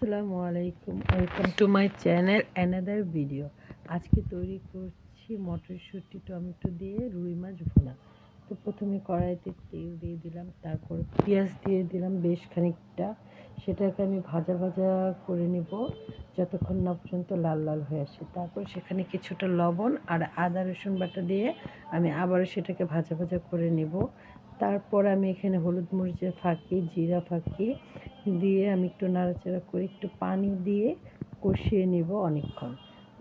আসসালামু আলাইকুম, welcome to my channel another video. আজকে তৈরি করছি মটরশুঁটি টমেটো দিয়ে রুই মাছ ভুনা। তো প্রথমে কড়াইতে তেল দিয়ে দিলাম, তারপর পেঁয়াজ দিয়ে দিলাম বেশ খানিকটা। সেটাকে আমি ভাজা ভাজা করে নেব যতক্ষণ না পর্যন্ত লাল লাল হয়ে আসে। তারপর সেখানে কিছুটা লবণ আর আদা রসুন বাটা দিয়ে আমি আবারও সেটাকে ভাজা ভাজা করে নেব। তারপর আমি এখানে হলুদ মরিচের ফাঁকি, জিরা ফাঁকি দিয়ে আমি একটু নাড়াচাড়া করে একটু পানি দিয়ে কষিয়ে নেব অনেকক্ষণ।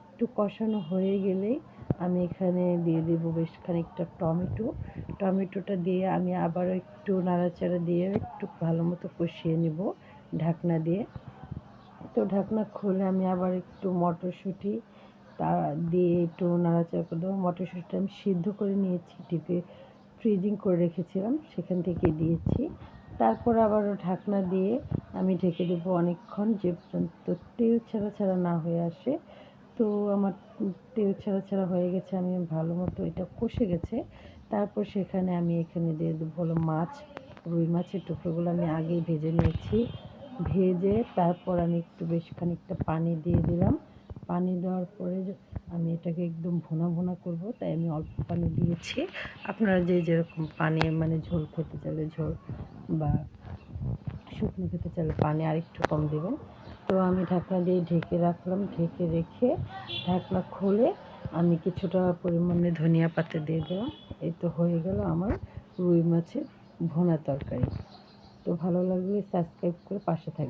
একটু কষানো হয়ে গেলেই আমি এখানে দিয়ে দেব বেশ খানিকটা টমেটোটা দিয়ে আমি আবারও একটু নাড়াচাড়া দিয়ে একটু ভালো মতো কষিয়ে নেব ঢাকনা দিয়ে। তো ঢাকনা খুলে আমি আবার একটু মটরশুঁটি তা দিয়ে একটু নাড়াচাড়া করে দেবো। মটরশুঁটিটা আমি সিদ্ধ করে নিয়েছি, টিপে ফ্রিজিং করে রেখেছিলাম, সেখান থেকে দিয়েছি। তারপর আবারও ঢাকনা দিয়ে আমি ঢেকে দেবো অনেকক্ষণ, যে পর্যন্ত তেল ছাড়া ছাড়া না হয়ে আসে। তো আমার তেল ছাড়া ছাড়া হয়ে গেছে, আমি ভালো মতো এটা কষে গেছে। তারপর সেখানে আমি এখানে দিয়ে দেবো হলো মাছ, রুই মাছের টুকরোগুলো আমি আগেই ভেজে নিয়েছি। ভেজে তারপর আমি একটু বেশ খানিকটা পানি দিয়ে দিলাম। পানি দেওয়ার পরে আমি এটাকে একদম ভুনা ভুনা করব, তাই আমি অল্প পানি দিয়েছি। আপনারা যে যেরকম পানি মানে ঝোল খেতে চাইলে ঝোল বা শুকনো খেতে চাইলে পানি আরেকটু কম দেবেন। তো আমি ঢাকনা দিয়ে ঢেকে রাখলাম, ঢেকে রেখে ঢাকনা খুলে আমি কিছুটা পরিমাণে ধনিয়া পাতা দিয়ে দিলাম। এই তো হয়ে গেল আমার রুই মাছের ভুনা তরকারি। তো ভালো লাগলে সাবস্ক্রাইব করে পাশে থাকবেন।